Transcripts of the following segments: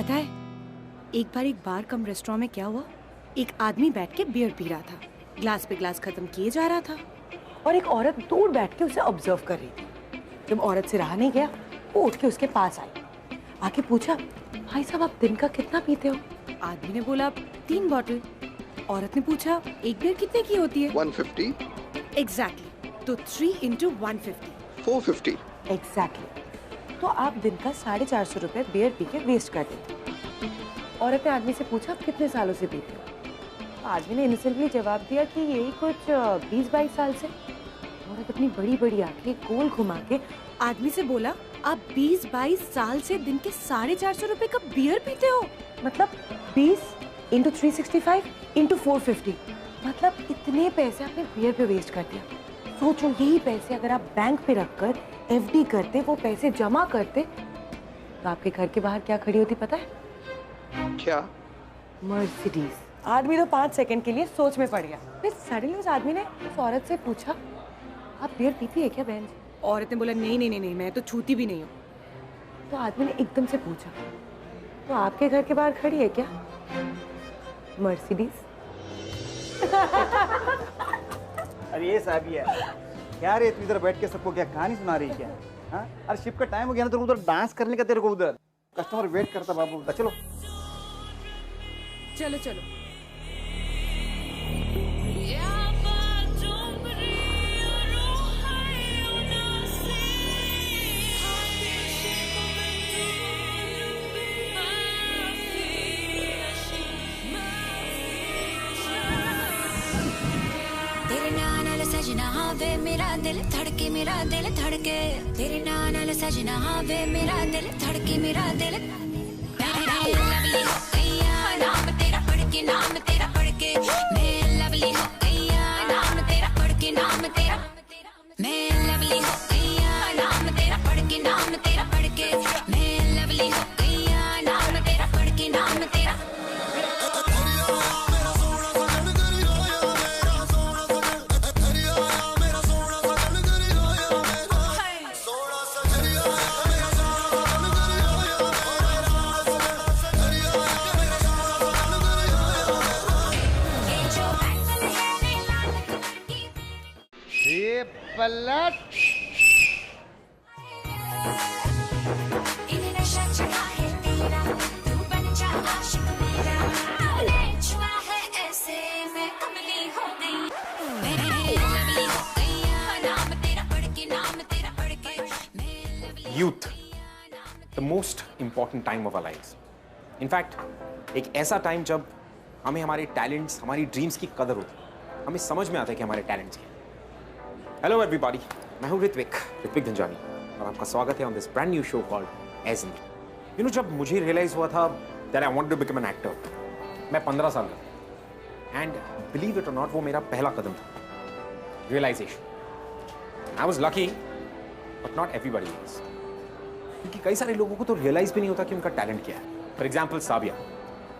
पता है, एक बार एक बार कम रेस्टोरेंट में क्या हुआ, एक आदमी बैठ के बियर पी रहा था, ग्लास पे ग्लास खत्म किए जा रहा था और एक औरत दूर बैठ के उसे ऑब्जर्व कर रही थी। जब औरत से रहा नहीं गया, वो उठ के उसके पास आई, आके पूछा, भाई साहब आप दिन का कितना पीते हो? आदमी ने बोला 3 बॉटल। औरत ने पूछा, एक बियर कितने की होती है? 150। एग्जैक्टली, तो 3 into 150 450। एग्जैक्टली, तो आप दिन का 450 रुपए बियर पी के वेस्ट कर देते। औरत ने आदमी से पूछा, आप कितने सालों से पीते हो? आदमी ने इनोसेंटली जवाब दिया कि यही कुछ 20-22 साल से। औरत अपनी बड़ी बड़ी आंखें गोल घुमा के आदमी से बोला, आप 20-22 साल से दिन के 450 रुपए का बियर पीते हो? मतलब 20 into 365 into 450, मतलब इतने पैसे आपने बियर पे वेस्ट कर दिया। सोचो, यही पैसे अगर आप बैंक पे रखकर एफडी करते, वो पैसे जमा करते, तो आपके घर के बाहर क्या खड़ी होती पता है? क्या? मर्सिडीज। आदमी तो 5 सेकंड के लिए सोच में पड़ गया। फिर सडनली उस आदमी ने उस औरत से पूछा, आप बियर पीती है क्या बहन जी? औरत ने बोला, नहीं नहीं नहीं नहीं, मैं तो छूती भी नहीं हूँ। तो आदमी ने एकदम से पूछा, तो आपके घर के बाहर खड़ी है क्या मर्सिडीज? अरे ये साबिया, क्या रे तू इधर बैठ के सबको क्या कहानी सुना रही है क्या? हाँ, अरे शिफ्ट का टाइम हो गया ना, तो उधर डांस करने का तेरे को, उधर कस्टमर वेट करता बाबू। चलो चलो चलो। सजना हाँ वे मेरा दिल धड़के, मेरा दिल धड़के, तेरे नाल सजना हाँ वे मेरा दिल धड़के, मेरा दिल लवली हो गया, नाम तेरा पढ़ के, नाम तेरा पढ़ के मैं लवली हो गया, नाम तेरा पढ़ के, नाम तेरा मैं लवली हो गया, नाम तेरा पढ़ के, नाम तेरा पढ़ के मैं लवली हो गया, नाम तेरा पढ़ के, नाम तेरा। पलट youth, the most important time of our lives. In fact एक ऐसा टाइम जब हमें हमारे टैलेंट्स, हमारी ड्रीम्स की कदर होती, हमें समझ में आता है कि हमारे टैलेंट्स क्या। हेलो एवरीबॉडी, मैं हूं ऋत्विक धनजानी और आपका स्वागत है on this brand new show called age in. You know, जब मुझे रियलाइज हुआ था that I wanted to become an actor, मैं 15 साल का, एंड बिलीव इट और नॉट, वो मेरा पहला कदम था, realisation. I was lucky but not everybody is, क्योंकि कई सारे लोगों को तो रियलाइज भी नहीं होता कि उनका टैलेंट क्या है। फॉर एग्जाम्पल साबिया,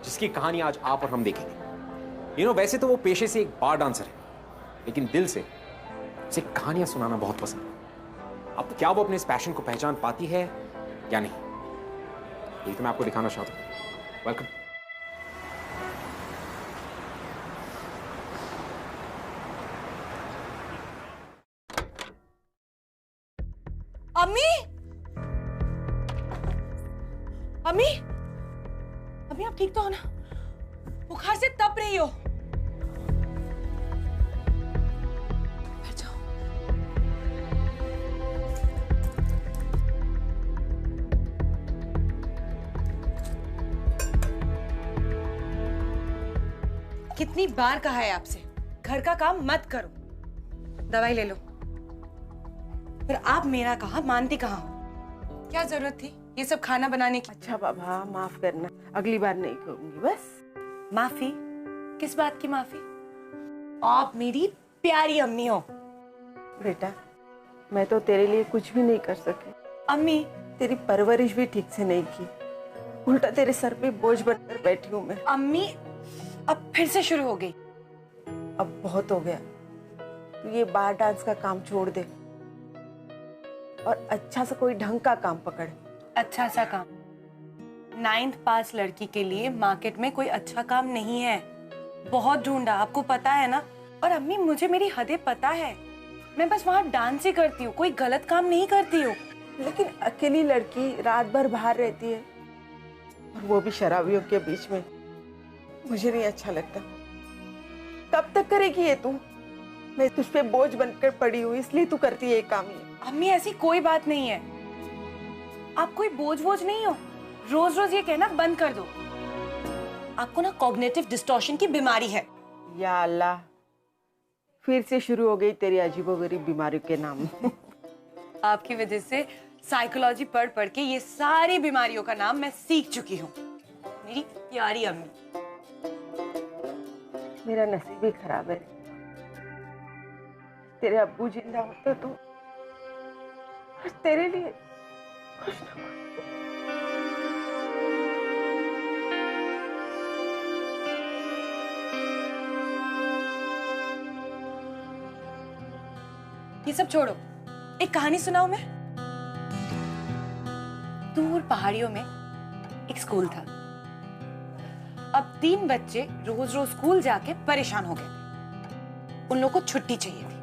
जिसकी कहानी आज आप और हम देखेंगे। यू नो, वैसे तो वो पेशे से एक बार डांसर है, लेकिन दिल से उसे कहानियां सुनाना बहुत पसंद है। अब क्या वो अपने इस पैशन को पहचान पाती है या नहीं, यही तो मैं आपको दिखाना चाहता हूं। वेलकम। अम्मी, अम्मी, अम्मी आप ठीक तो हो ना? बुखार से तप रही हो। कितनी बार कहा है आपसे, घर का काम मत करो, दवाई ले लो। फिर आप मेरा कहा मानती कहाँ हो? क्या जरूरत थी ये सब खाना बनाने की? अच्छा बाबा, माफ करना, अगली बार नहीं कहूंगी बस। माफी? किस बात की माफी? आप मेरी प्यारी अम्मी हो। बेटा, मैं तो तेरे लिए कुछ भी नहीं कर सकी। अम्मी, तेरी परवरिश भी ठीक से नहीं की, उल्टा तेरे सर पे बोझ बनकर बैठी हूँ मैं। अम्मी, अब फिर से शुरू हो गई। अब बहुत हो गया, तू ये बार डांस का काम छोड़ दे और अच्छा सा कोई ढंग का काम पकड़। अच्छा सा काम? 9th पास लड़की के लिए मार्केट में कोई अच्छा काम नहीं है। बहुत ढूंढा, आपको पता है ना। और अम्मी मुझे मेरी हदें पता है, मैं बस वहाँ डांस ही करती हूँ, कोई गलत काम नहीं करती हूँ। लेकिन अकेली लड़की रात भर बाहर रहती है और वो भी शराबियों के बीच में, मुझे नहीं अच्छा लगता। कब तक करेगी ये तू? मैं तुझ पे बोझ बनकर पड़ी हूँ, इसलिए तू करती है ये काम ये। अम्मी ऐसी कोई बात नहीं है, आप कोई बोझ नहीं हो। रोज रोज ये कहना बंद कर दो। आपको ना कॉग्निटिव डिस्टॉर्शन की बीमारी है। या अल्लाह, फिर से शुरू हो गई तेरी अजीबोगरीब बीमारियों के नाम। आपकी वजह से साइकोलॉजी पढ़ पढ़ के ये सारी बीमारियों का नाम मैं सीख चुकी हूँ, मेरी प्यारी अम्मी। मेरा नसीब ही खराब है। तेरे अब्बू जिंदा होते तो आज तेरे लिए कुछ ना कुछ। ये सब छोड़ो, एक कहानी सुनाऊं मैं। दूर पहाड़ियों में एक स्कूल था। अब 3 बच्चे रोज रोज स्कूल जाके परेशान हो गए थे। उन लोगों को छुट्टी चाहिए थी,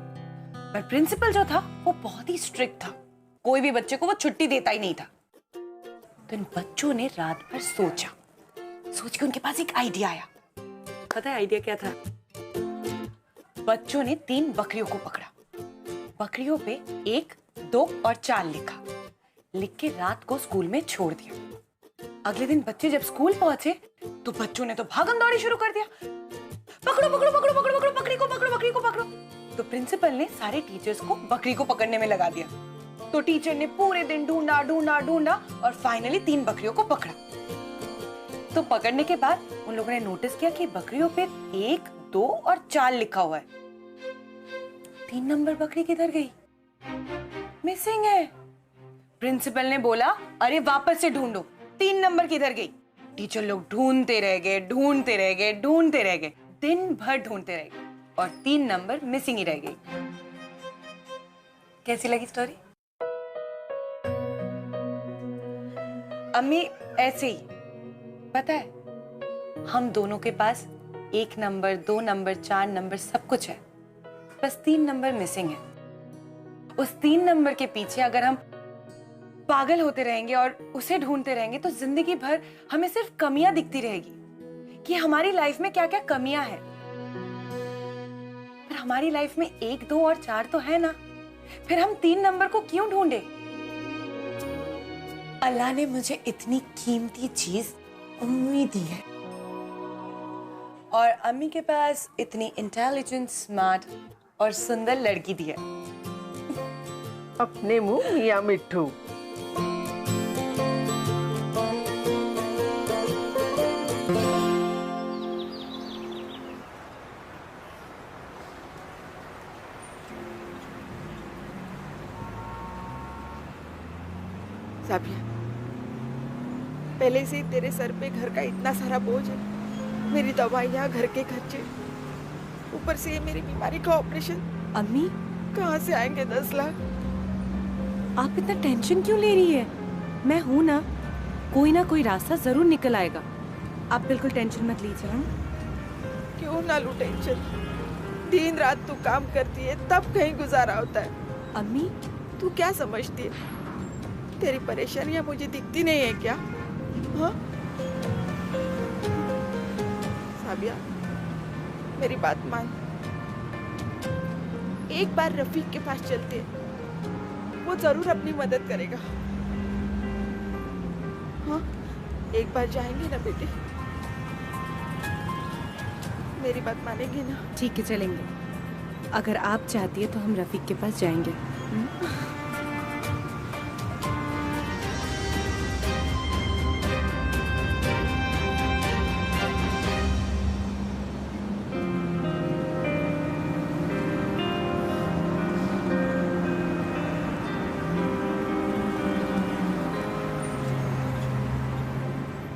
पर प्रिंसिपल जो था वो बहुत ही स्ट्रिक्ट था, कोई भी बच्चे को वो छुट्टी देता ही नहीं था। तो इन बच्चों ने रात भर सोच के उनके पास एक आइडिया आया। पता है आइडिया क्या था? बच्चों ने 3 बकरियों को पकड़ा, बकरियों पे 1, 2 और 4 लिख के रात को स्कूल में छोड़ दिया। अगले दिन बच्चे जब स्कूल पहुंचे तो बच्चों ने तो भागम दौड़ी शुरू कर दिया। पकड़ो पकड़ो पकड़ो पकड़ो पकड़ो, बकरी को पकड़ो, बकरी को पकड़ो। तो प्रिंसिपल ने सारे टीचर्स को बकरी को पकड़ने में लगा दिया। तो टीचर ने पूरे दिन ढूंढा ढूंढा ढूंढा और फाइनली 3 बकरियों को पकड़ा। तो पकड़ने के बाद उन लोगों ने नोटिस किया कि बकरियों पे 1, 2 और 4 लिखा हुआ है। 3 नंबर बकरी किधर गई? मिसिंग है। प्रिंसिपल ने बोला, अरे वापस से ढूंढो, 3 नंबर किधर गई? टीचर लोग ढूंढते रह गए, दिन भर ढूंढते रह गए और 3 नंबर मिसिंग ही रह गई। कैसी लगी स्टोरी? अम्मी ऐसे ही, पता है हम दोनों के पास 1 नंबर, 2 नंबर, 4 नंबर सब कुछ है, बस 3 नंबर मिसिंग है। उस 3 नंबर के पीछे अगर हम पागल होते रहेंगे और उसे ढूंढते रहेंगे तो जिंदगी भर हमें सिर्फ कमियां दिखती रहेगी कि हमारी लाइफ में क्या क्या कमियां हैं। पर हमारी लाइफ में 1, 2 और 4 तो है ना, फिर हम 3 नंबर को क्यों ढूंढे? अल्लाह ने मुझे इतनी कीमती चीज उम्मीद दी है और अम्मी के पास इतनी इंटेलिजेंट, स्मार्ट और सुंदर लड़की दी है। अपने मुंह मियां मिट्ठू। साबिया, पहले से ही तेरे सर पे घर का इतना सारा बोझ है, मेरी दवाइयाँ, घर के खर्चे, ऊपर से ये मेरी बीमारी का ऑपरेशन। अम्मी कहाँ से आएंगे 10 लाख? आप इतना टेंशन क्यों ले रही है? मैं हूं ना कोई रास्ता जरूर निकल आएगा। आप बिल्कुल टेंशन मत लीजिए। हम क्यों ना लूं टेंशन? दिन रात तू काम करती है तब कहीं गुजारा होता है। अम्मी तू क्या समझती है? तेरी परेशानियां मुझे दिखती नहीं है क्या? हाँ साबिया, मेरी बात मान, एक बार रफीक के पास चलते हैं, वो जरूर अपनी मदद करेगा। हाँ, एक बार जाएंगे ना बेटे? मेरी बात मानेगी ना? ठीक है, चलेंगे। अगर आप चाहती है तो हम रफीक के पास जाएंगे।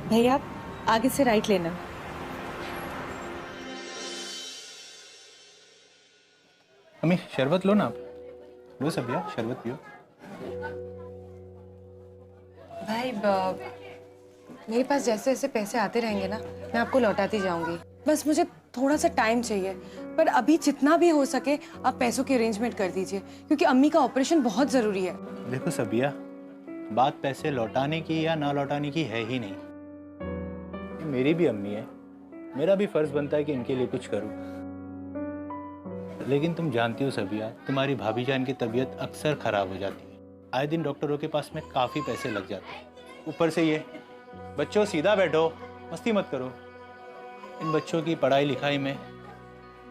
भैया आप आगे से राइट लेना। अम्मी शरबत लो ना आप। लो सबिया, शरबत पियो। भाई मेरे पास जैसे जैसे पैसे आते रहेंगे ना, मैं आपको लौटाती जाऊंगी। बस मुझे थोड़ा सा टाइम चाहिए, पर अभी जितना भी हो सके आप पैसों की अरेंजमेंट कर दीजिए, क्योंकि अम्मी का ऑपरेशन बहुत जरूरी है। देखो सबिया, बात पैसे लौटाने की या ना लौटाने की है ही नहीं। ये मेरी भी अम्मी है, मेरा भी फर्ज बनता है कि इनके लिए कुछ करूं। लेकिन तुम जानती हो सबिया, तुम्हारी भाभी जान की तबीयत अक्सर खराब हो जाती है। आए दिन डॉक्टरों के पास में काफ़ी पैसे लग जाते हैं। ऊपर से ये बच्चों सीधा बैठो, मस्ती मत करो। इन बच्चों की पढ़ाई लिखाई में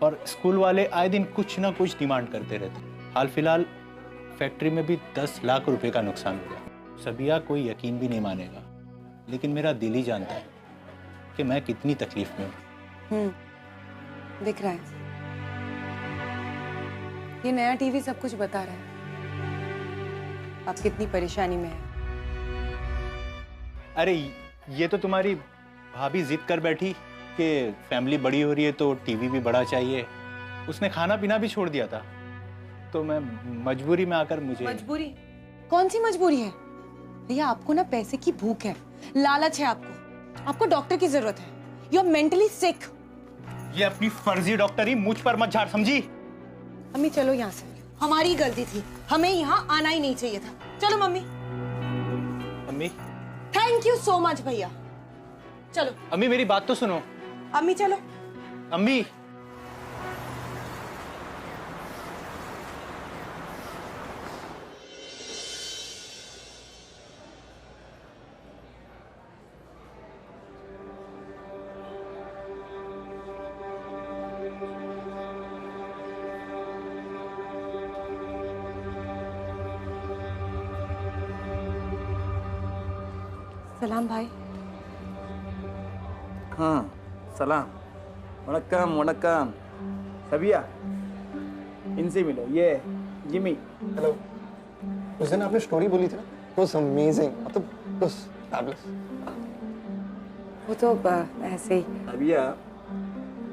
और स्कूल वाले आए दिन कुछ ना कुछ डिमांड करते रहते। हाल फिलहाल फैक्ट्री में भी 10 लाख रुपए का नुकसान हुआ। सबिया, कोई यकीन भी नहीं मानेगा, लेकिन मेरा दिल ही जानता है कि मैं कितनी तकलीफ में हूँ। दिख रहा है, ये नया टीवी सब कुछ बता रहा है आप कितनी परेशानी में है। अरे ये तो तुम्हारी भाभी जिद कर बैठी कि फैमिली बड़ी हो रही है तो टीवी भी बड़ा चाहिए। उसने खाना पीना भी छोड़ दिया था, तो मैं मजबूरी में आकर मुझे। मजबूरी? कौन सी मजबूरी है भैया? आपको ना पैसे की भूख है, लालच है आपको डॉक्टर की जरूरत है। यू आर मेंटली सिक। ये अपनी फर्जी डॉक्टरी मुझ पर मत झाड़, समझी? मम्मी चलो यहाँ से, हमारी गलती थी, हमें यहाँ आना ही नहीं चाहिए था। चलो मम्मी। अम्मी, थैंक यू सो मच भैया। चलो अम्मी मेरी बात तो सुनो। अम्मी चलो। अम्मी, सलाम भाई। हाँ सलाम, वणक्कम वणक्कम। सबिया, इनसे मिलो, ये जिमी। हेलो। उस दिन आपने स्टोरी बोली थी ना, वाज अमेजिंग, मतलब बस फैबुलस। वो तो ऐसे ही। सबिया,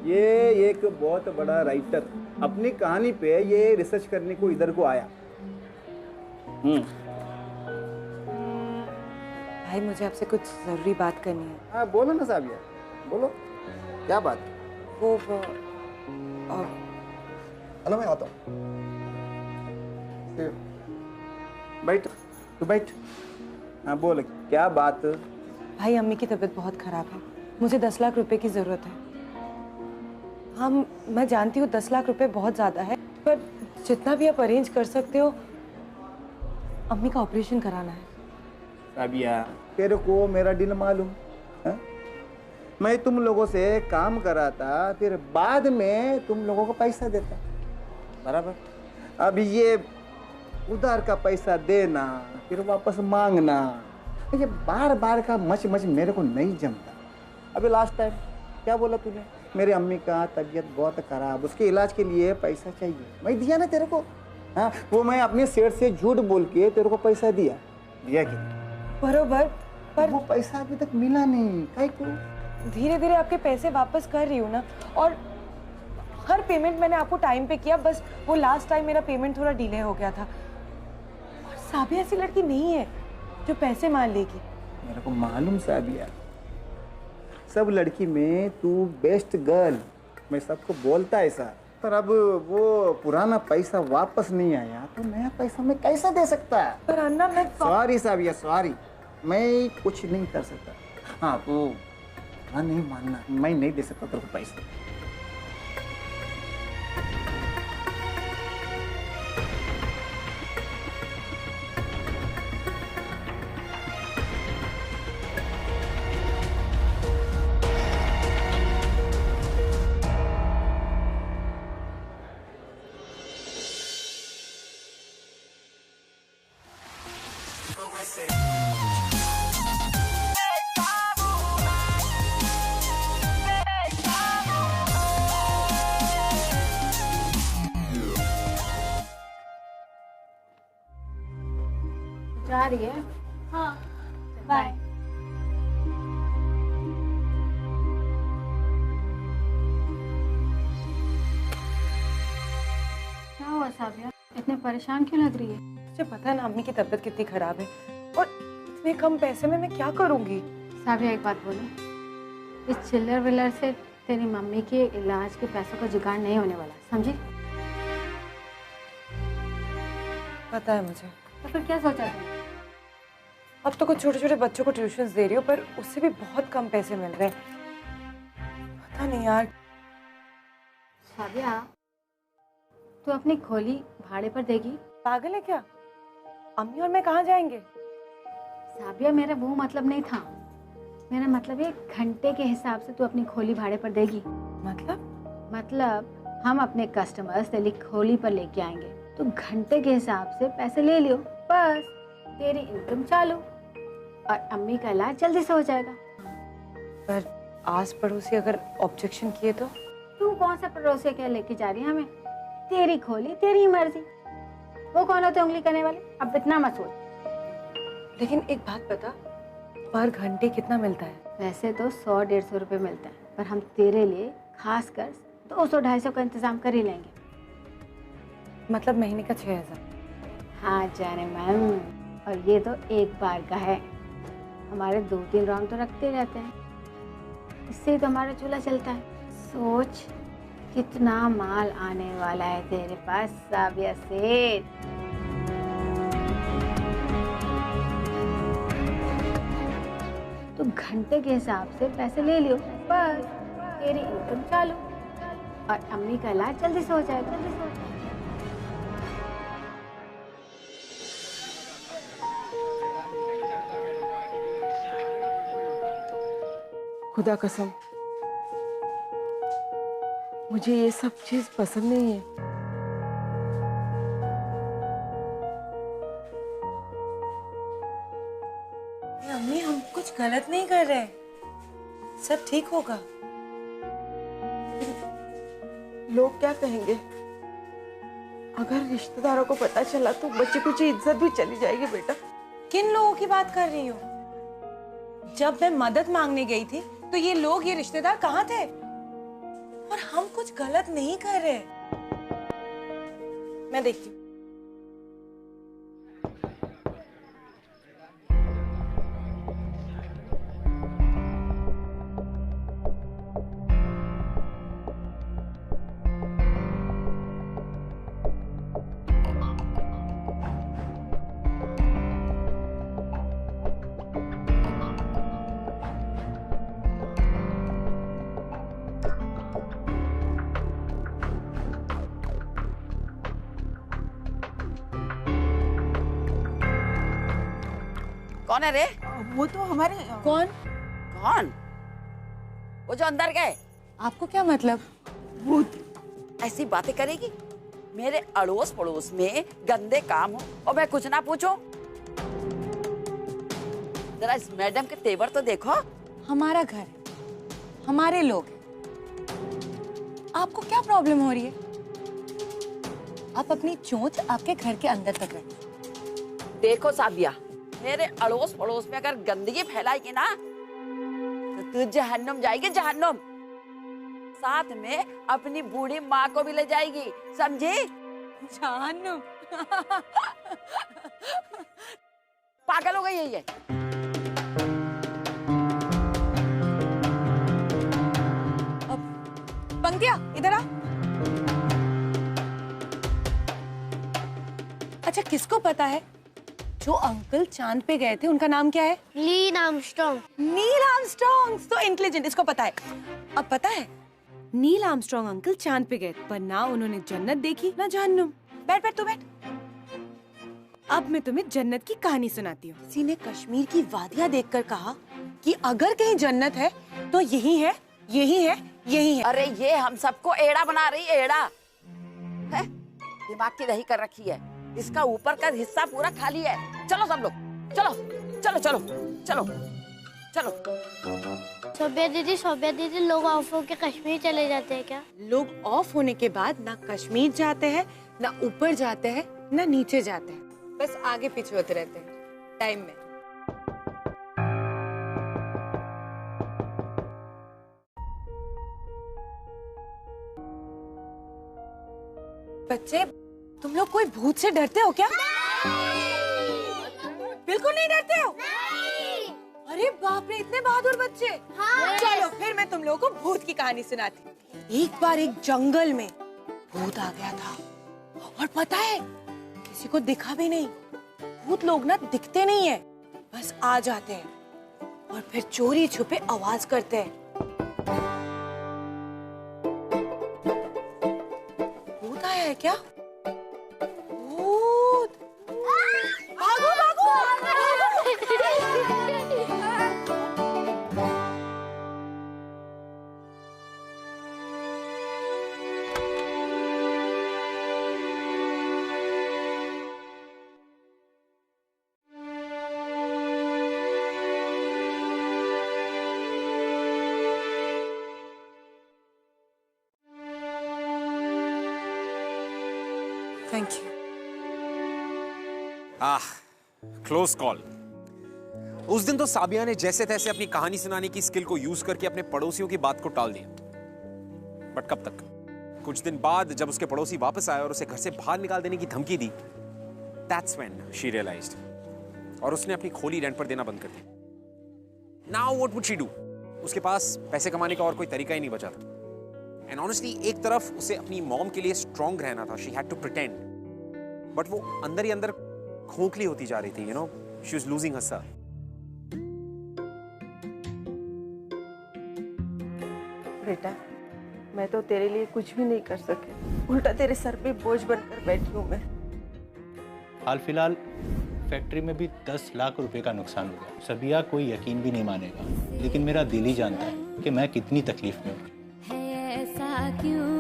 ये एक बहुत बड़ा राइटर अपनी कहानी पे ये रिसर्च करने को इधर को आया। भाई मुझे आपसे कुछ जरूरी बात करनी है। हाँ बोलो ना साबिया, बोलो, क्या बात? वो हेलो, मैं आता हूँ। बैठ, तू बैठ। हाँ बोल, क्या बात? भाई अम्मी की तबीयत बहुत खराब है, मुझे 10 लाख रुपए की जरूरत है। हाँ मैं जानती हूँ 10 लाख रुपए बहुत ज्यादा है, पर जितना भी आप अरेंज कर सकते हो, अम्मी का ऑपरेशन कराना है। साबिया, तेरे को मेरा दिल मालूम है? मैं तुम लोगों से काम कराता, फिर बाद में तुम लोगों को पैसा देता, बराबर? अब ये उधार का पैसा देना, फिर वापस मांगना, ये बार बार का मच मच मेरे को नहीं जमता। अभी लास्ट टाइम क्या बोला तूने? मेरी अम्मी का तबीयत बहुत खराब, उसके इलाज के लिए पैसा चाहिए, मैं दिया ना तेरे को। हाँ, वो मैं अपने सेठ से झूठ बोल के तेरे को पैसा दिया कि बरोबर, पर वो पैसा अभी तक मिला नहीं। काहे को? धीरे धीरे आपके पैसे वापस कर रही हूँ ना, और हर पेमेंट मैंने आपको टाइम पे किया, बस वो लास्ट टाइम मेरा पेमेंट थोड़ा डिले हो गया था। और साबिया ऐसी लड़की नहीं है जो पैसे मान लेगी। मेरे को मालूम साबिया, सब लड़की में तू बेस्ट गर्ल, मैं सबको बोलता ऐसा, पर अब वो पुराना पैसा वापस नहीं आया तो नया पैसा मैं कैसे दे सकता? पर अन्ना मैं सॉरी साबिया, सॉरी, मैं कुछ नहीं कर सकता। हाँ तू हाँ नहीं मानना, मैं नहीं दे सकता तेरे को पैसा। जा रही है? हाँ, बाय। क्या हुआ साबिया, इतने परेशान क्यों लग रही है? मुझे पता है ना अम्मी की तबीयत कितनी खराब है, और इतने कम पैसे में मैं क्या करूंगी? साबिया एक बात बोलो, इस चिल्लर विल्लर से तेरी मम्मी के इलाज के पैसों का जुगाड़ नहीं होने वाला, समझी? पता है मुझे। तो फिर क्या सोचा तुमने? अब तो कुछ छोटे छोटे बच्चों को ट्यूशंस दे रही हो, पर उससे भी बहुत कम पैसे मिल रहे हैं। पता नहीं यार। साबिया, तू अपनी खोली भाड़े पर देगी? पागल है क्या? अम्मी और मैं कहाँ जाएंगे? साबिया, मेरा वो मतलब नहीं था। मेरा मतलब है घंटे के हिसाब से तू अपनी खोली भाड़े पर देगी। मतलब हम अपने कस्टमर्स तेरी खोली पर लेके आएंगे, तो घंटे के हिसाब से पैसे ले लियो, बस तेरी इनकम चालू और अम्मी का इलाज जल्दी से हो जाएगा। पर आस पड़ोसी अगर ऑब्जेक्शन किए तो? तू कौन सा पड़ोसी क्या लेके जा रही है हमें? तेरी खोली तेरी मर्जी, वो कौन होते उंगली करने वाले? अब इतना मत सोच। लेकिन एक बात बता, पर घंटे कितना मिलता है? वैसे तो 100-150 रुपए मिलता है, पर हम तेरे लिए खास कर 200-250 का इंतजाम कर ही लेंगे। मतलब महीने का 6000? हाँ जाने मैम, और ये तो एक बार का है। हमारे 2-3 राउंड तो रखते रहते हैं, इससे ही तो हमारा चूल्हा चलता है। सोच कितना माल आने वाला है तेरे पास साबिया सेठ। तो घंटे के हिसाब से पैसे ले लियो, बस तेरी इनकम चालू और अम्मी का इलाज जल्दी से हो जाएगा। खुदा कसम, मुझे ये सब चीज पसंद नहीं है। अम्मी, हम कुछ गलत नहीं कर रहे, सब ठीक होगा। लोग क्या कहेंगे? अगर रिश्तेदारों को पता चला तो बच्चे कुछ इज्जत भी चली जाएगी बेटा। किन लोगों की बात कर रही हो? जब मैं मदद मांगने गई थी तो ये लोग, ये रिश्तेदार कहाँ थे? और हम कुछ गलत नहीं कर रहे। मैं देखती हूँ। कौन है रे? वो तो हमारे कौन? कौन? वो जो अंदर गए। आपको क्या मतलब? भूत। ऐसी बातें करेगी? मेरे अड़ोस पड़ोस में गंदे काम हो और मैं कुछ ना पूछूं? जरा इस मैडम के तेवर तो देखो। हमारा घर, हमारे लोग, आपको क्या प्रॉब्लम हो रही है? आप अपनी चोंच आपके घर के अंदर तक रखिए। देखो साबिया, मेरे अड़ोस पड़ोस में अगर गंदगी फैलाएगी ना तो तू जहन्नुम जाएगी, जहन्नुम। साथ में अपनी बूढ़ी माँ को भी ले जाएगी, समझी? जहन्नुम? पागल हो गई है ये। पंक्तिया, इधर आ। अच्छा, किसको पता है जो अंकल चांद पे गए थे उनका नाम क्या है? Neil Armstrong. नील आर्मस्ट्रॉन्ग, तो इंटेलिजेंट, इसको पता है। अब पता है, नील आर्मस्ट्रॉन्ग अंकल चांद पे गए, पर ना उन्होंने जन्नत देखी ना जहन्नुम। बैठ बैठ, तू बैठ। अब मैं तुम्हें जन्नत की कहानी सुनाती हूँ। किसी ने कश्मीर की वादियाँ देखकर कहा कि अगर कहीं जन्नत है तो यही है, यही है, यही है। अरे ये हम सबको एड़ा बना रही है, एड़ा है? दिमाग की दही कर रखी है। इसका ऊपर का हिस्सा पूरा खाली है। चलो सब लोग, चलो चलो चलो चलो चलो। सोबिया दीदी, लोग ऑफ होके कश्मीर चले जाते हैं क्या? लोग ऑफ होने के बाद ना कश्मीर जाते हैं, ना ऊपर जाते हैं, ना नीचे जाते हैं, बस आगे पीछे होते रहते हैं टाइम में। बच्चे, तुम लोग कोई भूत से डरते हो क्या? बिल्कुल नहीं डरते हो? अरे बाप रे, इतने बहादुर बच्चे। हाँ। चलो फिर मैं तुम लोगों को भूत की कहानी सुनाती। एक बार एक जंगल में भूत आ गया था, और पता है किसी को दिखा भी नहीं। भूत लोग ना दिखते नहीं है, बस आ जाते हैं और फिर चोरी छुपे आवाज करते हैं। भूत आया है क्या? भूत! भागो भागो! Thank you. Close call. उस दिन तो साबिया ने जैसे तैसे अपनी कहानी सुनाने की स्किल को यूज करके अपने पड़ोसियों की बात को टाल दिया। बट कब तक? कुछ दिन बाद जब उसके पड़ोसी वापस आए और उसे घर से बाहर निकाल देने की धमकी दी, दैट्स व्हेन शी रियलाइज्ड, और उसने अपनी खोली रेंट पर देना बंद कर दी। Now what would she do? उसके पास पैसे कमाने का और कोई तरीका ही नहीं बचा था। एंड ऑनेस्टली एक तरफ उसे अपनी मॉम के लिए स्ट्रांग रहना था, she had to pretend, but वो अंदर ही अंदर खोखली होती जा रही थी, you know, she was losing herself. बेटा, मैं तो तेरे लिए कुछ भी नहीं कर सकी, उल्टा तेरे सर पे बोझ बनकर बैठी हूँ मैं। हाल फिलहाल फैक्ट्री में भी 10 लाख रुपए का नुकसान हो गया। सबिया कोई यकीन भी नहीं मानेगा, लेकिन मेरा दिल ही जानता है कि मैं कितनी तकलीफ में हूँ। ऐसा क्यों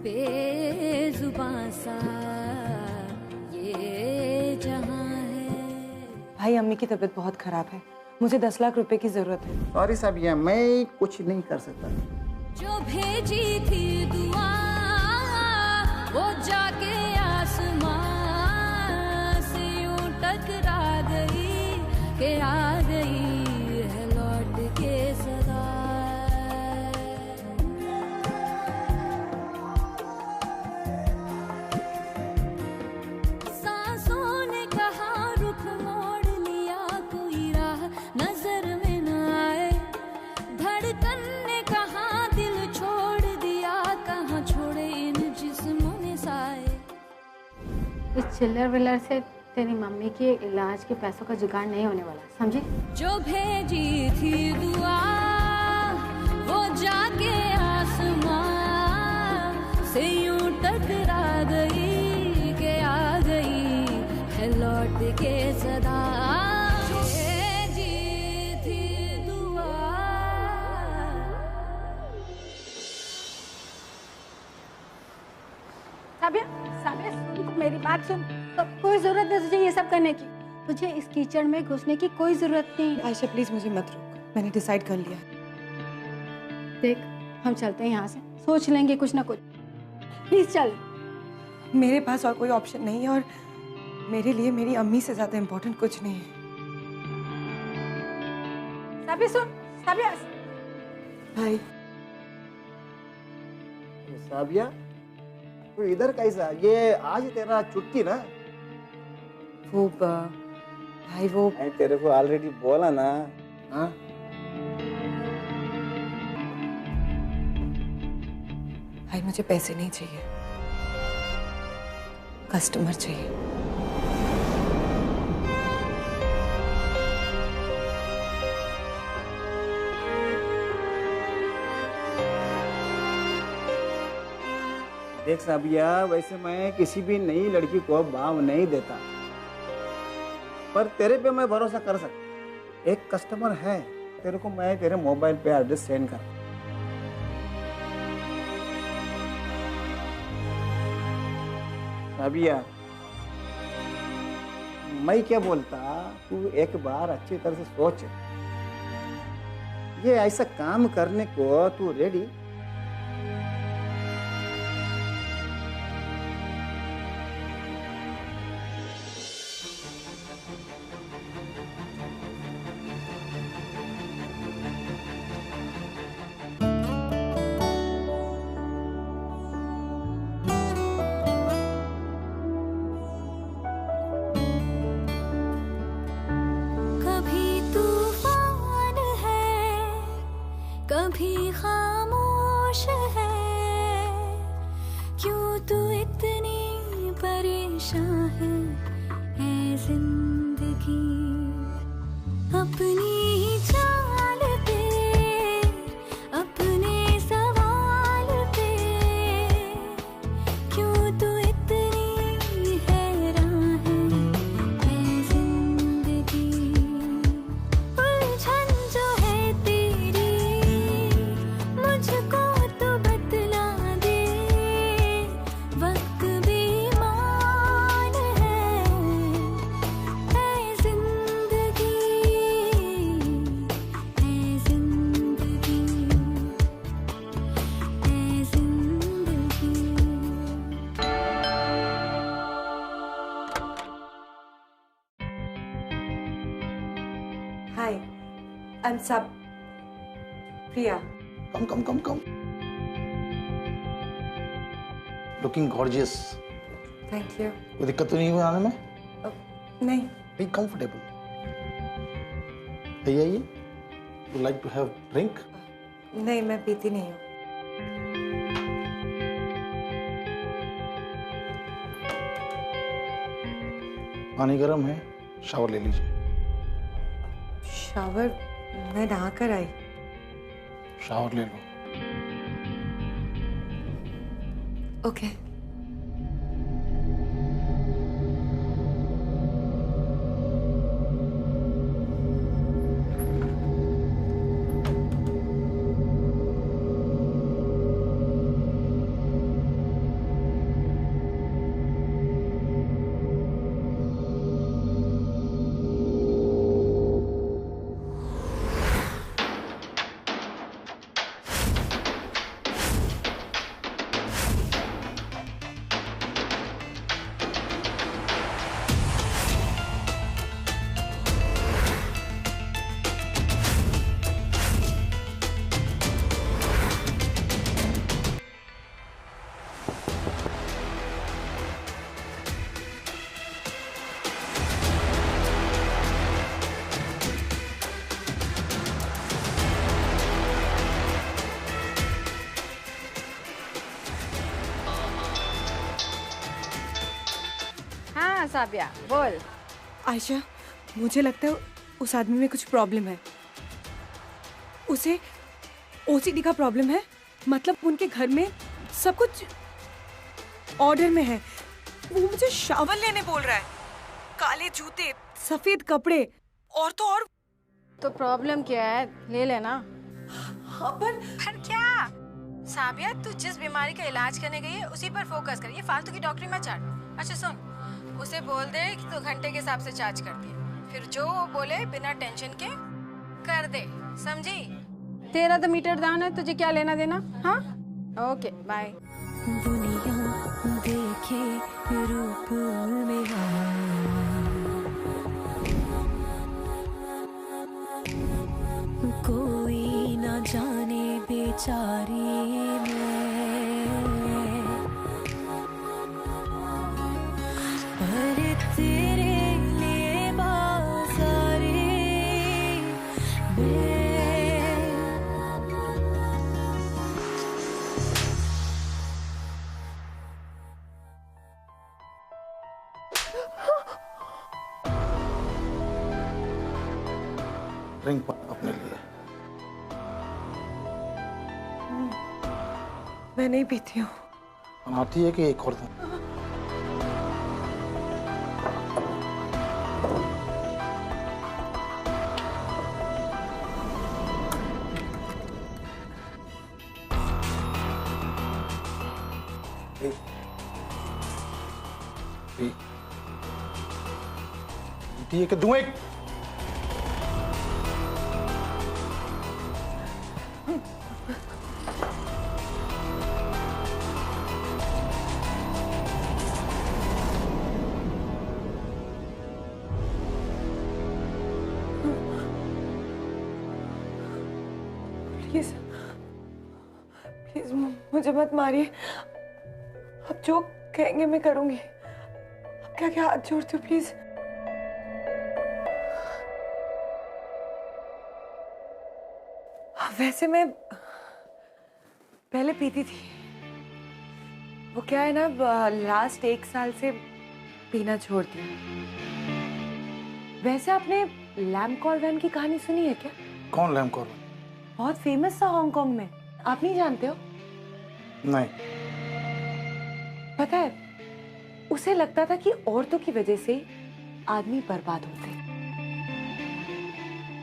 बेजुबां सा ये जहां है। भाई, अम्मी की तबीयत बहुत खराब है, मुझे 10 लाख रुपए की जरूरत है। सॉरी साबिया, मैं कुछ नहीं कर सकता। जो भेजी थी दुआ वो जाके आसमां से यूं टकरा गई कि आ गई है लौट के सदा। सांसों ने कहा रुख मोड़ लिया, कोई राह नजर में न आए। धड़कन ने कहा दिल छोड़ दिया, कहाँ छोड़े इन जिस्मों ने साए। इस चिल्लर विल्लर से तेरी मम्मी के इलाज के पैसों का जुगाड़ नहीं होने वाला, समझे? जो भेजी थी दुआ वो जाके आसमां से यूं टकरा गई कि आ गई है लौट के सदा। जो भेजी थी दुआ। साबिया, साबिया, सुन, मेरी बात सुन। तो कोई जरूरत नहीं तुझे ये सब करने की। तुझे इस कीचड़ में घुसने की कोई जरूरत नहीं। आयशा प्लीज मुझे मत रोक, मैंने डिसाइड कर लिया। देख, हम चलते हैं यहाँ से, सोच लेंगे कुछ ना कुछ। प्लीज चल। मेरे पास और कोई ऑप्शन नहीं है, और मेरे लिए मेरी अम्मी से ज्यादा इम्पोर्टेंट कुछ नहीं है। साबिया सुन, साबिया। भाई, साबिया, तू इधर कैसा? ये आज तेरा छुट्टी ना? वो भाई वो मैं तेरे को ऑलरेडी बोला ना। हाँ, भाई मुझे पैसे नहीं चाहिए, कस्टमर चाहिए। देख साबिया, वैसे मैं किसी भी नई लड़की को भाव नहीं देता, पर तेरे पे मैं भरोसा कर सकता। एक कस्टमर है, तेरे को मैं तेरे मोबाइल पे एड्रेस सेंड कर। साबिया, मैं क्या बोलता, तू एक बार अच्छी तरह से सोच। ये ऐसा काम करने को तू रेडी? कभी जिंदगी अपनी ही चाल पे, अपने सवाल पे, क्यों तू इतनी हैरान है जिंदगी। उलझन जो है तेरी मुझको तो बतला दे, वक्त बेईमान है जिंदगी, है जिंदगी, है जिंदगी। हाय, आई एम सब प्रिया। Come. Looking gorgeous. Thank you. कोई दिक्कत तो नहीं हुई आने में? नहीं। Be comfortable. आइए। Would like to have drink? नहीं, मैं पीती नहीं हूँ। पानी गर्म है, शावर ले लीजिए। शावर मैं नहा कर आई। शावर ले लो। ओके। हाँ साबिया बोल। आयशा, मुझे लगता है उस आदमी में कुछ प्रॉब्लम है। उसे ओसीडी का प्रॉब्लम है। मतलब उनके घर में सब कुछ ऑर्डर में है। वो मुझे शावर लेने बोल रहा है। काले जूते, सफेद कपड़े और तो और। तो प्रॉब्लम क्या है, ले लेना। हाँ, पर क्या साबिया, तू जिस बीमारी का इलाज करने गई है उसी पर फोकस कर, ये फालतू की डॉक्टरी मत चाट। अच्छा सुन, उसे बोल दे कि तू घंटे के हिसाब से चार्ज करती है, फिर जो वो बोले बिना टेंशन के कर दे, समझी? तेरा तो मीटर दान है, तुझे क्या लेना देना। हाँ ओके बाय। दुनिया देखे रूप मेरा, कोई ना जाने बेचारी मैं, पर तेरे लिए बाज़ारे में। ड्रिंक अपने लिए। मैं नहीं पीती हूँ। बनाती है कि एक और दिन? बनाती है कि दूं एक? प्लीज प्लीज मुझे मत मारिए। आप जो कहेंगे मैं करूंगी। आप क्या क्या हाथ जोड़ते हो प्लीज। वैसे मैं पहले पीती थी। वो क्या है ना, लास्ट 1 साल से पीना छोड़ दिया। वैसे आपने लैम कॉर्वेन की कहानी सुनी है क्या? कौन लैम कॉर्वेन? बहुत फेमस था हांगकांग में, आप नहीं जानते हो? नहीं। पता है, उसे लगता था कि औरतों की वजह से आदमी बर्बाद होते हैं,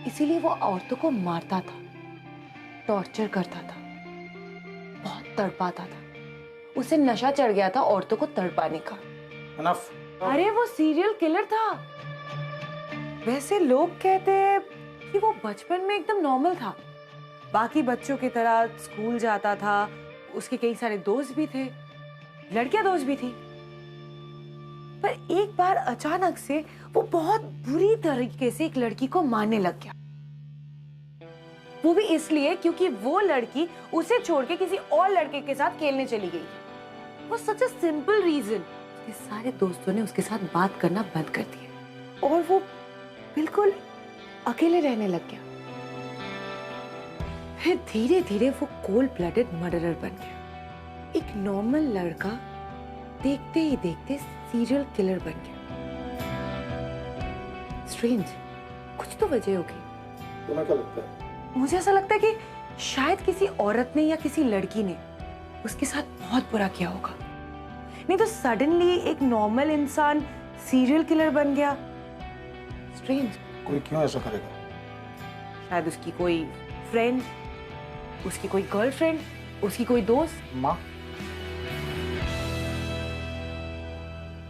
इसीलिए वो औरतों को मारता था, टॉर्चर करता था, बहुत तड़पाता था। उसे नशा चढ़ गया था औरतों को तड़पाने का। Enough. अरे वो सीरियल किलर था। वैसे लोग कहते हैं कि वो बचपन में एकदम नॉर्मल था, बाकी बच्चों की तरह स्कूल जाता था, उसके कई सारे दोस्त भी थे, लड़कियां दोस्त भी थी। पर एक बार अचानक से वो बहुत बुरी तरीके से एक लड़की को मारने लग गया। वो भी इसलिए क्योंकि वो लड़की उसे छोड़ के किसी और लड़के के साथ खेलने चली गई। वो सच अ सिंपल रीजन, उसके सारे दोस्तों ने उसके साथ बात करना बंद कर दिया और वो बिल्कुल अकेले रहने लग गया। फिर धीरे धीरे वो कोल्ड ब्लडेड मर्डरर बन गया। एक नॉर्मल लड़का देखते ही देखते सीरियल किलर बन गया। स्ट्रेंज, कुछ तो वजह होगी। तुम्हें क्या लगता है? मुझे ऐसा लगता है कि शायद किसी औरत ने या किसी लड़की ने उसके साथ बहुत बुरा किया होगा, नहीं तो सडनली एक नॉर्मल इंसान सीरियल किलर बन गया। स्ट्रेंज। कोई क्यों ऐसा करेगा? शायद उसकी कोई फ्रेंड, उसकी कोई गर्लफ्रेंड, उसकी कोई दोस्त। माँ?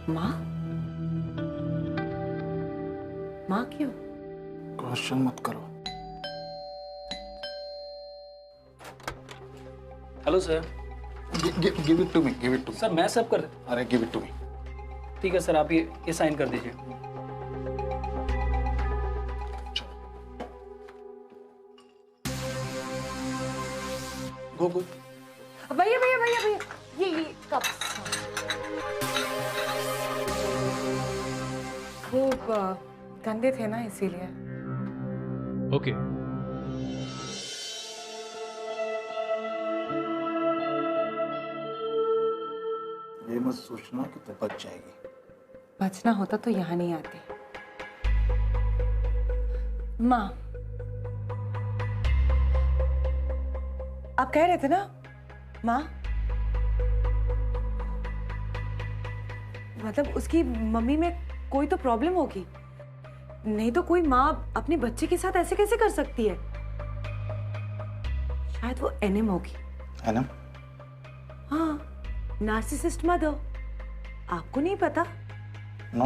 माँ? माँ क्यों? क्वेश्चन मत करो। Hello sir. Give it to me, give it to me. Sir मैं सब कर। अरे गिव इट टू मी। ठीक है सर, आप ये साइन कर दीजिए। गो गो। भैया भैया भैया भैया, ये कप खूब गंदे थे ना, इसीलिए। ओके। ये मत सोचना कि तो बच जाएगी। बचना होता तो यहाँ नहीं आती। माँ, आप कह रहे थे ना माँ, मतलब उसकी मम्मी में कोई तो प्रॉब्लम होगी, नहीं तो कोई माँ अपने बच्चे के साथ ऐसे कैसे कर सकती है? शायद वो एनएम होगी। एनएम? हाँ, नार्सिसिस्ट मदर। आपको नहीं पता? नो।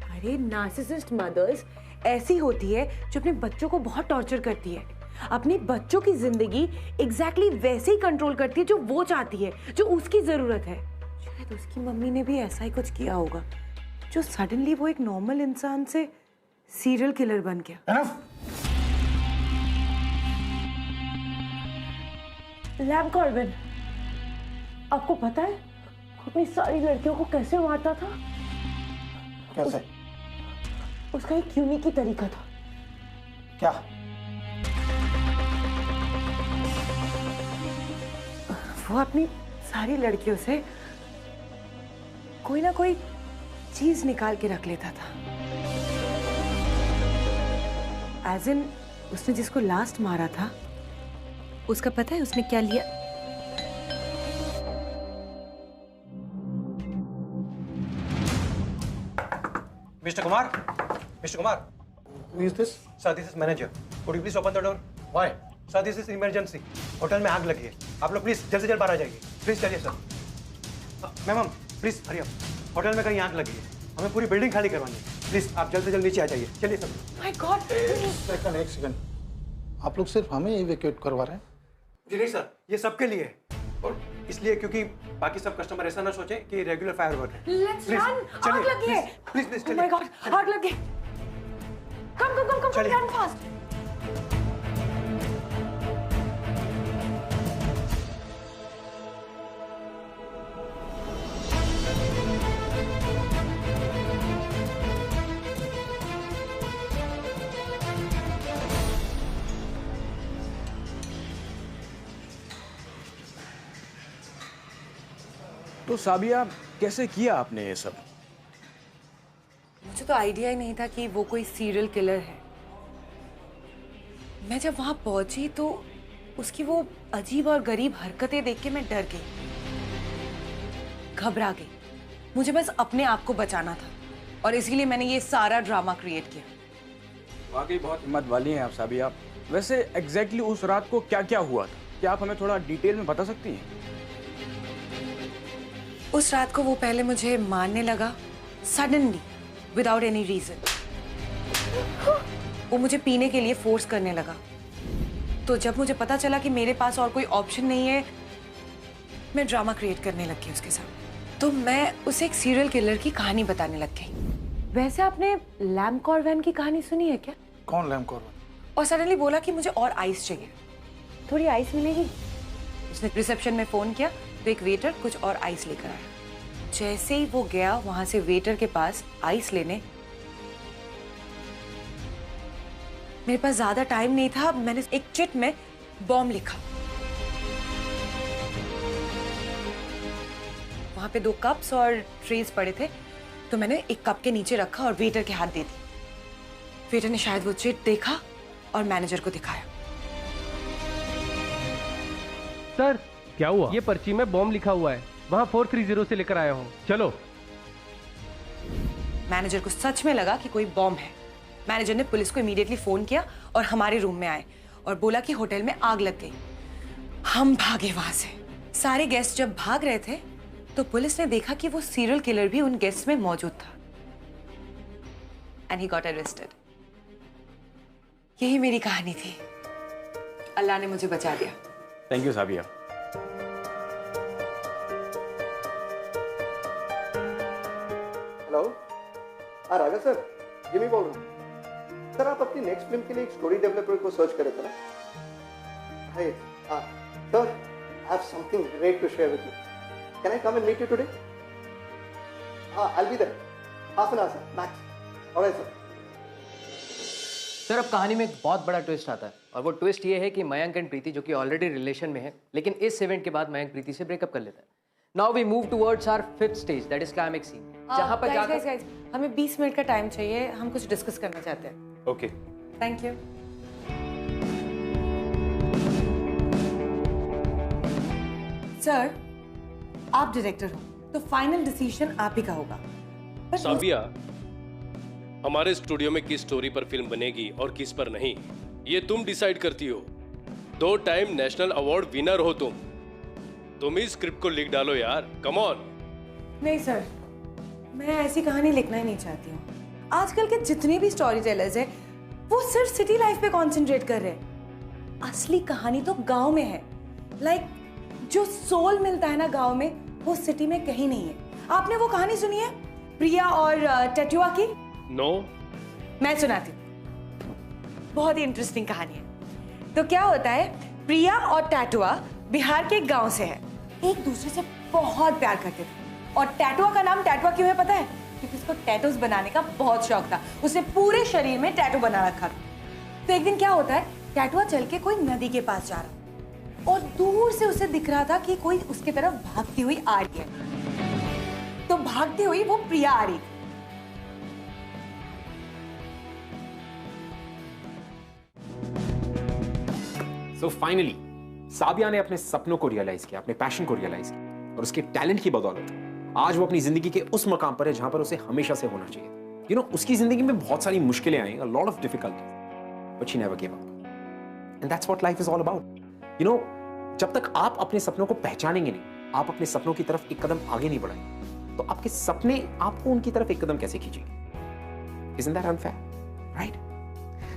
अरे नार्सिसिस्ट मदर्स ऐसी होती है जो अपने बच्चों को बहुत टॉर्चर करती है, अपने बच्चों की जिंदगी एग्जैक्टली वैसे ही कंट्रोल करती है जो वो चाहती है, जो उसकी जरूरत है। शायद उसकी मम्मी ने भी ऐसा ही कुछ किया होगा, जो सडनली वो एक नॉर्मल इंसान से सीरियल किलर बन गया। लैम कॉर्वेन, आपको पता है अपनी सारी लड़कियों को कैसे मारता था? कैसे? उसका एक यूनिक ही तरीका था। क्या? वो अपनी सारी लड़कियों से कोई ना कोई चीज निकाल के रख लेता था। एज इन, उसने जिसको लास्ट मारा था, उसका पता है उसने क्या लिया? Mr. Kumar? Mr. Kumar? Who is this? Sir, this is manager. Could you please open the door? Why? Sir, this is emergency. Hotel में आग लगी है। आप लोग प्लीज जल्द से जल्द बाहर आ जाइए। प्लीज चलिए sir. Ma'am please hurry up. Hotel में कहीं आग लगी है, हमें पूरी बिल्डिंग खाली करवानी है। प्लीज आप जल्द से जल्द नीचे आ जाइए। चलिए सर। My God! एक सेकंड। आप लोग सिर्फ हमें इवैक्यूएट करवा रहे हैं? जी नहीं सर, ये सबके लिए है, और इसलिए क्योंकि बाकी सब कस्टमर ऐसा ना सोचे कि रेगुलर फायर वर्क है। Let's run! आग लगी है! Please please oh my God, आग लगी! कम कम कम कम, रन फास्ट! तो साबिया, कैसे किया आपने ये सब? मुझे तो आइडिया ही नहीं था कि वो कोई सीरियल किलर है। मैं जब वहां पहुंची तो उसकी वो अजीब और गरीब हरकतें देख के मैं डर गई, घबरा गई। मुझे बस अपने आप को बचाना था और इसीलिए मैंने ये सारा ड्रामा क्रिएट किया। वाकई बहुत हिम्मत वाली हैं आप साबिया। वैसे एग्जैक्टली उस रात को क्या क्या हुआ था, क्या आप हमें थोड़ा डिटेल में बता सकती हैं? उस रात को वो पहले मुझे मारने लगा सडनली, विदाउट एनी रीजन। वो मुझे पीने के लिए फोर्स करने लगा। तो जब मुझे पता चला कि मेरे पास और कोई ऑप्शन नहीं है, मैं ड्रामा क्रिएट करने लग गई उसके साथ। तो मैं उसे एक सीरियल किलर की कहानी बताने लग गई। वैसे आपने लैम कॉर्वेन की कहानी सुनी है क्या? कौन लैम कॉर्वेन? और सडनली बोला कि मुझे और आइस चाहिए, थोड़ी आइस मिलेगी? उसने रिसेप्शन में फोन किया तो एक वेटर कुछ और आइस लेकर आया। जैसे ही वो गया वहां से वेटर के पास आइस लेने, मेरे पास ज्यादा टाइम नहीं था। मैंने एक चिट में बॉम्ब लिखा। वहां पे 2 कप्स और ट्रेज पड़े थे, तो मैंने एक कप के नीचे रखा और वेटर के हाथ दे दी। वेटर ने शायद वो चिट देखा और मैनेजर को दिखाया। सर क्या हुआ? ये पर्ची में बॉम्ब लिखा हुआ है, वहां 430 से लेकर आया हूं, चलो। मैनेजर को सच में लगा कि कोई बॉम्ब है। मैनेजर ने पुलिस को इमीडिएटली फोन किया और हमारे रूम में आए और बोला कि होटल में आग लग गई। हम भागे वहां से। सारे गेस्ट जब भाग रहे थे तो पुलिस ने देखा कि वो सीरियल किलर भी उन गेस्ट में मौजूद था। And he got arrested. यही मेरी कहानी थी। अल्लाह ने मुझे बचा दिया। Thank you Sabiya. Hello, Raghav sir, Jimmy बोल रहा हूँ। सर आप अपनी नेक्स्ट फिल्म के लिए एक स्टोरी डेवलपर को सर्च करे थे ना? Hi, sir, I have something great to share with you. Can I come and meet you today? I will be there, half an hour sir, Max. Alright sir. Sir अब कहानी में एक बहुत बड़ा ट्विस्ट आता है, और वो ट्विस्ट ये है कि मयंक एंड प्रीति, जो कि ऑलरेडी रिलेशन में है, लेकिन इस इवेंट के बाद मयंक प्रीति से ब्रेकअप कर लेता है। Now we move towards our 5th stage, that is climax scene, जहां पर जाकर हमें 20 मिनट का टाइम चाहिए, हम कुछ डिस्कस करना चाहते हैं। Okay, thank you. सर, आप डायरेक्टर हो तो फाइनल डिसीजन आप ही का होगा। साबिया, हमारे स्टूडियो में किस स्टोरी पर फिल्म बनेगी और किस पर नहीं, ये तुम डिसाइड करती हो। 2 टाइम नेशनल अवार्ड विनर हो तुम ही स्क्रिप्ट को लिख डालो यार, कम ऑन। नहीं सर, मैं ऐसी कहानी लिखना ही नहीं चाहती हूँ। आजकल के जितने भी स्टोरी टेलर्स हैं, वो सिर्फ सिटी लाइफ पे कॉन्सेंट्रेट कर रहे हैं। असली कहानी तो गांव में है। लाइक जो सोल मिलता है ना गांव में, वो सिटी में कहीं नहीं है। आपने वो कहानी सुनी है प्रिया और टैटुआ की? नो। मैं सुनाती हूँ, बहुत ही इंटरेस्टिंग कहानी है। तो क्या होता है, प्रिया और टैटुआ बिहार के गांव से है, एक दूसरे से बहुत प्यार करते थे। और टैटुआ का नाम टैटुआ क्यों है पता है? क्योंकि उसको टैटूज बनाने का बहुत शौक था। उसने पूरे शरीर में टैटू बना रखा था। तो एक दिन क्या होता है, टैटुआ चल के कोई नदी के पास जा रहा और दूर से उसे दिख रहा था कि कोई उसकी तरफ भागती हुई आ रही है। तो भागती हुई वो प्रिया आ रही थी। So finally, साबिया ने अपने सपनों को रियलाइज किया, अपने पैशन को रियलाइज किया, और उसके टैलेंट की बदौलत आज वो अपनी जिंदगी के उस मकाम पर है जहां पर उसे हमेशा से होना चाहिए। You know, उसकी जिंदगी में बहुत सारी मुश्किलें आई, a lot of difficulties, but she never gave up. And that's what life is all about. You know, जब तक आप अपने सपनों को पहचानेंगे नहीं, आप अपने सपनों की तरफ एक कदम आगे नहीं बढ़ाएंगे, तो आपके सपने आपको उनकी तरफ एक कदम कैसे खींचेंगे? Isn't that unfair? Right?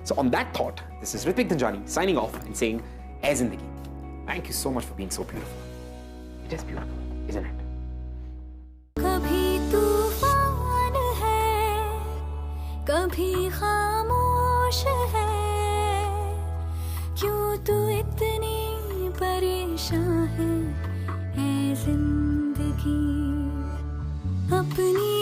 So on that thought, this is Ritvik Dhanjani signing off and saying, "Ae Zindagi." Thank you so much for being so beautiful. It is beautiful, isn't it? कभी तूफान है, कभी खामोश है, क्यों तू इतनी परेशान है जिंदगी? अपनी